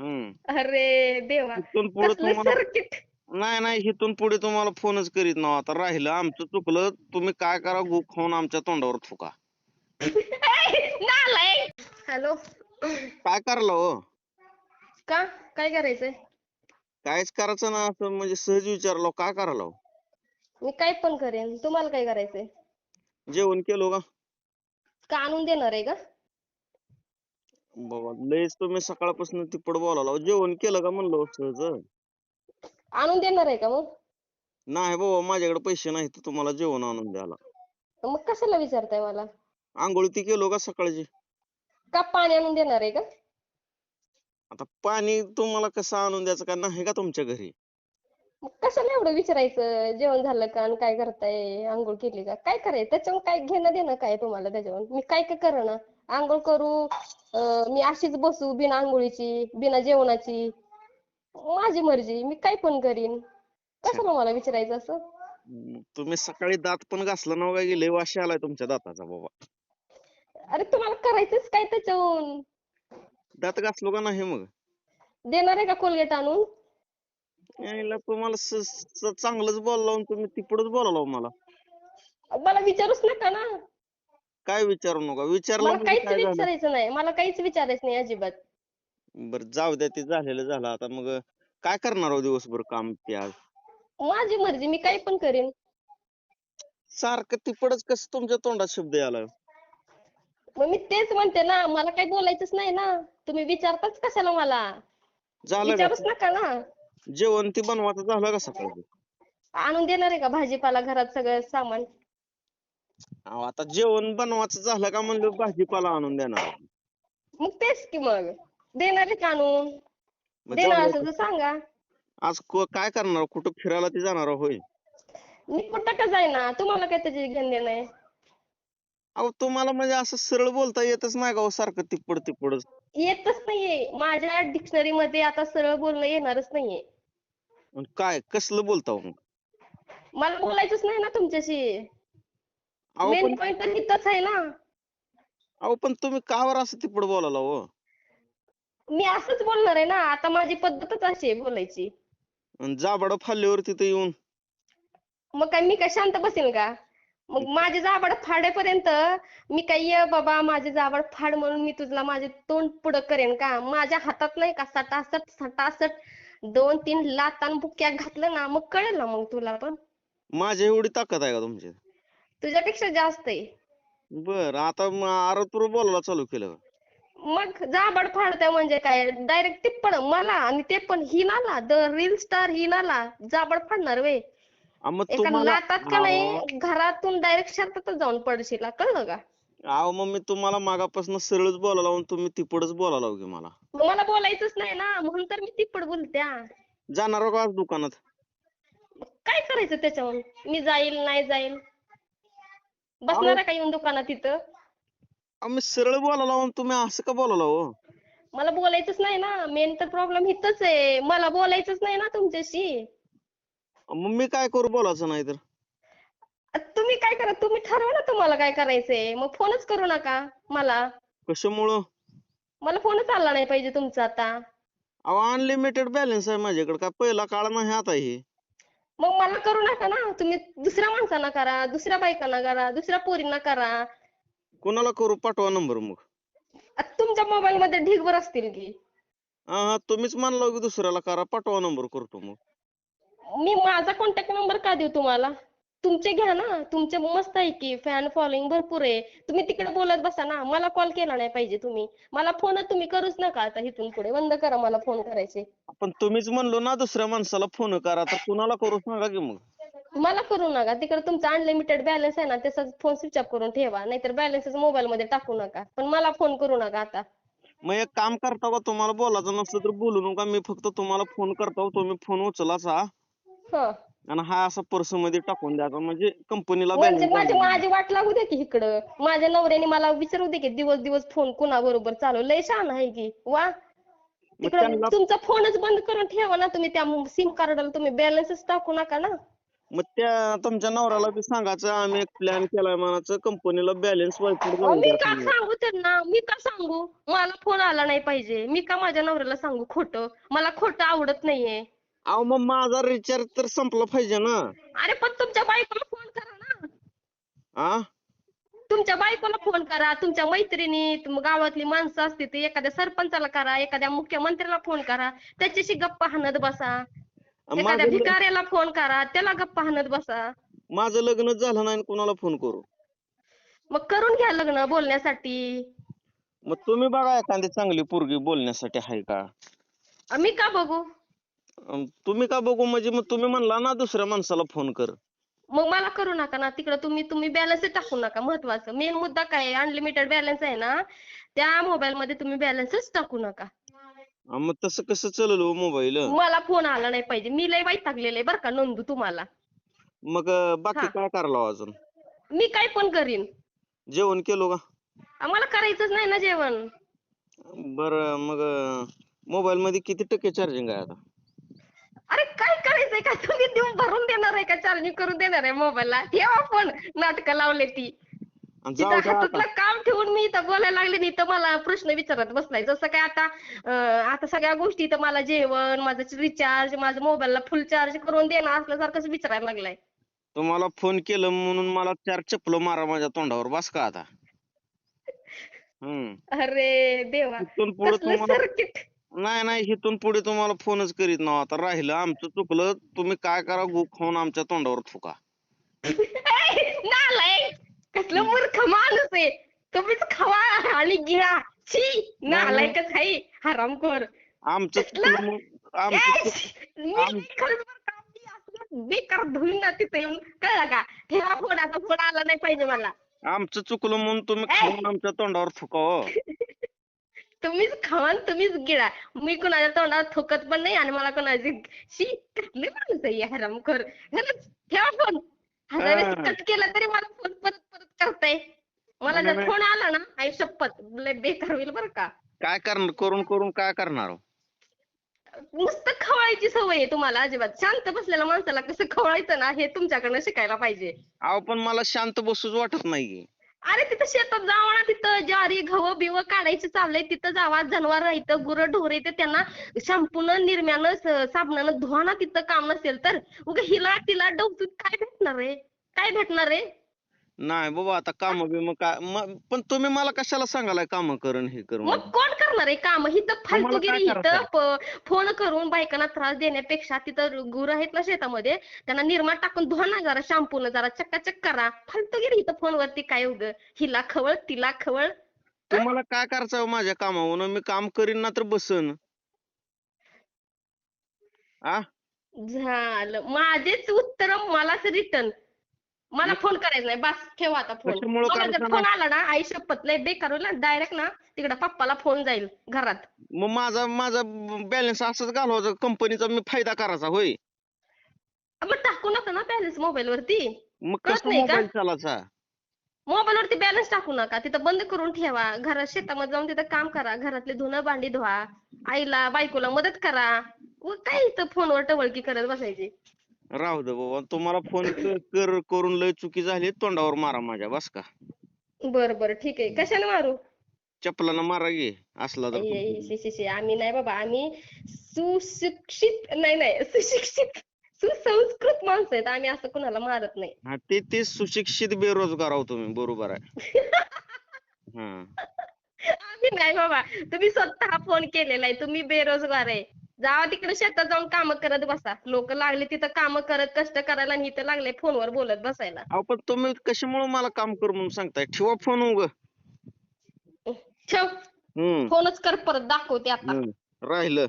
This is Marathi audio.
हम्म अरे देवा, इथून पुढे कसलं तुम्हाला सर्किट. नाही नाही इथून पुढे तुम्हाला फोनच करीत नव्हता. आता राहिलं आमचं चुकलं. तुम्ही काय करा गु खाऊन आमच्या तोंडावर थुका. नालाय. हॅलो. काय करला हो? का? काय करायचंय? कायच करायचं ना असं म्हणजे सहज विचारलो काय करायला हो? मी काय पण करेन, तुम्हाला काय करायचंय? जेवण केलो का? का आणून देणार आहे का? बाबा लयच तुम्ही सकाळपासून तिपड बोलाला. जेवण केलं का म्हणलं सहज. आणून देणार आहे का मग? नाही बाबा माझ्याकडे पैसे नाहीत तुम्हाला जेवण आणून द्यायला. मग कशाला विचारताय मला? आंघोळ ती केलो का सकाळची? का पाणी आणून देणार आहे का? आता पाणी तुम्हाला कसं आणून द्यायचं का नाही का तुमच्या घरी? मग कशाला एवढं विचारायचं? जेवण झालं का आणि काय करताय? अंघोळ केली का? काय करायचं? त्याच्यावर काय घेणं देणं काय तुम्हाला त्याच्यावर? मी काय काय करेना? अंघोळ करू, मी अशीच बसू बिना अंघोळीची, बिना जेवणाची. माझी मर्जी, मी काय पण करीन. कशाला मला विचारायचं असं? तुम्ही सकाळी दात पण घासला नव्हता का? लय वाशी आलाय तुमच्या दाताचा बाबा. अरे तुम्हाला करायचंच काय त्याच्याहून? दात घासलो का नाही मग? देणार आहे का कोलगेट आणून? यायला तुम्हाला चांगलंच बोलला आणि तुम्ही तिकडच बोलावं मला. मला विचारूच नका ना. काय विचारू नका. विचारलं मला म्हणजे काहीच काय झालं? विचारायचं नाही. मला काहीच विचारायचं नाही अजिबात. बरं जाऊ द्या ते झालेलं झालं. आता मग काय करणार हो दिवसभर काम ते आज? माझी मर्जी, मी काही पण करीन. सारखं तिकडच कसं तुमच्या तोंडात शब्द यायला? मग मी तेच म्हणते ना, मला काही बोलायचंच नाही ना. तुम्ही विचारताच कशाला मला? झालं का? विचारूच नका ना. जेवण ते बनवायचं झालं का सकाळचं? आणून देणार आहे का भाजीपाला, घरात सगळं सामान? अहो, आता जेवण बनवायचं झालं का म्हणलं भाजीपाला आणून देणार आहे. मग तेच की मग. देणार आहे का आणून? मग जाऊ देणार असेल द्या. तर सांगा. आज काय करणार? कुठं फिरायला ते जाणार होय? मी कुठं का जाईना, तुम्हाला काय त्याची घेणं देणं आहे? अहो तुम्हाला म्हणजे असं सरळ बोलता येतच नाही का हो सारखं तिप्पड तिप्पडच? येतच नाहीये. माझ्या डिक्शनरी मध्ये आता सरळ बोलणं येणारच नाहीये. काय कसलं बोलता हो मग? मला बोलायचंच नाही ना तुमच्याशी. अहो मेन पण पॉइंट तर इथंच आहे ना. अहो पण तुम्ही का बरं असं तिप्पड बोलाला हो? मी असंच बोलणार आहे ना. आता माझी पद्धतच अशी आहे बोलायची. आणि जाबडं फाडल्यावर तिथे येऊन मग काय मी काय शांत बसेल का? मग माझे जाबड फाडेपर्यंत मी काय ये बाबा माझे जाबड फाड म्हणून मी तुझला माझे तोंड पुढं करेन का? माझ्या हातात नाही का सटासट सटासट 2-3 लातान बुक्या घातलं ना, मग कळेल ना मग तुला पण. माझ्या एवढी ताकद आहे का तुमची? तुझ्यापेक्षा जास्त आहे. बरं आता आरतूर बोलायला चालू केलं का? मग जाबड फाडतंय म्हणजे काय? डायरेक्ट टिप्पण मला आणि ते पण हिनाला, द रील स्टार हिनाला जाबड फाडणार वे. मग एका तुम्हाला लातात का नाही घरातून डायरेक्ट शेतातच जाऊन पडशील, कळलं का? अहो मग मी तुम्हाला मागापासून सरळच बोलायला लावून तुम्ही तिप्पडच बोलायला लावू की मला. मग मला बोलायचंच नाही ना, म्हणून तर मी तिप्पट बोलत्या. जाणार हो का आज दुकानात? काय करायचं त्याच्यावर? मी जाईल नाही जाईल, अहो बसणार आहे का येऊन दुकानात तिथं? मी सरळ बोलायला लावून तुम्ही असं का बोलायला हो? मला बोलायचंच नाही ना. मेन तर प्रॉब्लेम इथंच आहे. मला बोलायचंच नाही ना तुमच्याशी. मग मी काय करू बोलायचं नाही तर? तुम्ही काय करा, तुम्ही ठरवा ना तुम्हाला काय करायचंय. मग फोनच करू नका मला. कशामुळं? मला फोनच आला नाही पाहिजे तुमचा आता. अहो अनलिमिटेड बॅलन्स आहे माझ्याकडे. काय पहिला काळ नाही आता हे. मग मला करू नका ना. तुम्ही दुसऱ्या माणसांना करा, दुसऱ्या बायकांना करा, दुसऱ्या पोरींना करा. कोणाला करू पाठवा नंबर मग. तुमच्या मोबाईल मध्ये ढीगभर असतील की. हा तुम्हीच म्हणला की दुसऱ्याला करा पाठवा नंबर करतो मग. मी माझा कॉन्टॅक्ट नंबर का देऊ तुम्हाला? तुमचे घ्या ना. तुमचे मस्त आहे की फॅन फॉलोइंग भरपूर आहे. तुम्ही तिकडे बोलत बसा ना. मला कॉल केला नाही पाहिजे तुम्ही. मला फोन तुम्ही करूच नका आता इथून पुढे. बंद करा मला फोन करायचे. पण तुम्हीच म्हणलो ना दुसऱ्या माणसाला फोन करा तर कुणाला करू सांगा की मग. मला करू नका. तिकडे तुमचा अनलिमिटेड बॅलन्स आहे ना, त्याचा फोन स्विच ऑफ करून ठेवा. नाहीतर बॅलन्सच मोबाईल मध्ये टाकू नका. पण मला फोन करू नका आता. मग एक काम करता का तुम्हाला बोलायचं नसलं तर बोलू नका. मी फक्त तुम्हाला फोन करतो तुम्ही फोन उचलाचा हं. आणि हा असा पर्स मध्ये टाकून द्यायचा म्हणजे कंपनीला म्हणजे बॅलन्स माझी झाला. माझी वाट लागू दे की इकडं. माझ्या नवऱ्याने मला विचारू दे की दिवस दिवस फोन कुणाबरोबर चालू. लय शहाणा आहे की. वा. मग तिकडं त्यांना तुमचा फोनच बंद करून ठेवा ना तुम्ही. त्या सिम कार्डाला तुम्ही बॅलन्सच टाकू नका ना. मग त्या तुमच्या नवऱ्याला बी सांगायचं आम्ही एक प्लॅन केलाय म्हणायचं कंपनीला बॅलन्स वायफाय अहो, जाऊ मी द्या का तुम्ही. सांगू त्यांना? मी का सांगू? मला फोन आला नाही पाहिजे. मी का माझ्या नवऱ्याला सांगू खोटं? मला खोटं आवडत नाहीये. अहो मग माझा रिचार्ज तर संपला पाहिजे ना. अरे पण तुमच्या बायकोला फोन करा ना. आ तुमच्या बायकोला फोन करा, तुमच्या मैत्रिणी, गावातली माणसं असते ते एखाद्या सरपंचाला करा, एखाद्या मुख्यमंत्र्याला फोन करा, त्याच्याशी गप्पा हाणत बसा. एखाद्या माझं भिकाऱ्याला फोन करा, त्याला गप्पा हाणत बसा. माझं लग्नच झालं नाही आणि कुणाला फोन करू. मग करून घ्या लग्न बोलण्यासाठी. मग तुम्ही बघा एखादी चांगली पोरगी बोलण्यासाठी आहे का. मी का बघू? तुम्ही का बघू म्हणजे मग तुम्ही म्हणला ना दुसऱ्या माणसाला फोन कर. मग मला करू नका ना तिकडं. तुम्ही तुम्ही बॅलन्स टाकू नका. महत्वाचं मेन मुद्दा काय आहे, अनलिमिटेड बॅलन्स आहे ना, त्या मोबाईल मध्ये तुम्ही बॅलन्सच टाकू नका. मग तसं कसं चालेल हो मोबाईल. मला फोन आला नाही पाहिजे. मी लय वैतागलेले आहे बरं का नंदू तुम्हाला. मग बाकी हा, काय करायला अजून. मी काय पण करीन. जेवण केलो का. आम्हाला करायचंच नाही ना जेवण. बर मग मोबाईल मध्ये किती टक्के चार्जिंग आहे आता. अरे काय करायचंय का? तुम्ही देऊन भरून देणार आहे का? चार्जिंग करून देणार आहे मोबाईलला? ठेवा फोन. नाटकं लावले ती. आणि तिथं जाऊ द्या आता. हातातलं काम ठेवून मी इथं बोलायला लागले नाही तर मला प्रश्न विचारत बसलाय. जसं काय आता आता सगळ्या गोष्टी तर मला जेवण, माझं रिचार्ज, माझं मोबाईलला फुल चार्ज करून देणं असल्यासारखंच विचारायला लागलाय. तुम्हाला फोन केलं म्हणून मला 4 चप्पल मारा माझ्या तोंडावर बस का आता. अरे देवा, इथून पुढे कसलं तुम्हाला सर्किट. नाही इथून पुढे तुम्हाला फोनच करीत नव्हता. आता राहिलं आमचं चुकलं. तुम्ही काय करा गु खाऊन आमच्या तोंडावर थुका. नालायक, कसलं मूर्ख माणूस आहे. तुम्हीच खावा आणि गिळा. छी, नाही नालायकच आहे हरामखोर. आमचं कसलं चुकलं आमचं मी आम- खरंच बरं का, मी असलं बेकार धुईन ना तिथे येऊन. कळलं का? ठेवा फोन आता. फोन आला नाही पाहिजे मला. आमचं चुकलं म्हणून तुम्ही ए! खाऊन आमच्या तोंडावर थुका हो. तुम्हीच खावा आणि तुम्हीच गिळा. मी कुणाच्या तोंडात थुकत पण नाही आणि मला कोणाची शी, कसले माणूस आहे हे हरामखोर. खरंच ठेवा फोन. हजार वेळेस हा. कट केला तरी मला फोन परत परत करताय. मला नाही, जर नाही. फोन आला ना, आई शपथ लय बेकार होईल बरं का. काय करणार करून करून काय करणार हो? नुसतं खवळायची सवय आहे तुम्हाला अजिबात. शांत बसलेल्या माणसाला कसं खवळायचं ना, हे तुमच्याकडनं शिकायला पाहिजे. अहो पण मला शांत बसूच वाटत नाही. अरे तिथं शेतात जावा ना, तिथं ज्वारी गहू बिव काढायचे चाललंय, तिथं जावा. जनावर इथं गुरं ढोर येते त्यांना शॅम्पूनं निरम्यानं साबणानं धुवा ना, तिथं काम नसेल तर. उगा हिला तिला डवसून काय भेटणार आहे? काय भेटणार आहे? नाही बाबा आता काम बिम काय पण तुम्ही मला कशाला सांगालाय काम करून हे करून. मग कोण करणार आहे काम? हिथं तुम्हाला फालतूगिरी. काय इथं फोन करून बायकांना त्रास देण्यापेक्षा तिथं गुरं आहेत ना शेतामध्ये, त्यांना निरमा टाकून धुवा ना जरा शॅम्पूनं, जरा चक्काचक करा. फालतूगिरी इथं फोनवरती काय उगं हिला खवळ तिला खवळ. तुम्हाला काय करायचं हो माझ्या कामावरून. मी काम करीन ना तर बसन. आ झालं. माझेच उत्तर मलाच रिटर्न. मला फोन करायचा नाही. बस ठेवा आता फोन. कशामुळं मला जर करायचं फोन नाही? आला ना, आई शपथ लय बेकार होईल ना, डायरेक्ट ना तिकडे पप्पाला फोन जाईल घरात. मग माझा बॅलन्स असंच घालवायचा कंपनीचा मी फायदा करायचा होय. मग टाकू नका ना बॅलन्स मोबाईल वरती. मग कळत कसं नाही का? मोबाईल चालायचा. मोबाईल वरती बॅलन्स टाकू नका. तिथं बंद करून ठेवा. घरात शेतामध्ये जाऊन तिथं काम करा. घरातले धुणं भांडी धुवा. आईला बायकोला मदत करा. काय इथं फोनवर टवळकी करत बसायची. राहू दे बाबा. तुम्हाला फोन करून लय चुकी झाली. तोंडावर मारा माझ्या बस का. बरं बरं ठीक आहे. कशाने मारू? चपलानं मारा गे असला तर. आम्ही नाही बाबा. आम्ही सुशिक्षित नाही सुशिक्षित सुसंस्कृत माणसं आहेत. आम्ही असं कुणाला मारत नाही. हा ते सुशिक्षित बेरोजगार आहो तुम्ही बरोबर आहे. हा आम्ही नाही बाबा. तुम्ही स्वतः फोन केलेला आहे. तुम्ही बेरोजगार आहे. जावा तिकडे शेतात जाऊन काम करत बसा. लोक लागले तिथं काम करत कष्ट करायला आणि इथं लागले फोनवर बोलत बसायला. अहो पण तुम्ही कशामुळे मला काम कर म्हणून सांगताय. ठेवा फोन उग. ठेव. हम्म फोनच कर परत दाखवते आता. राहिलं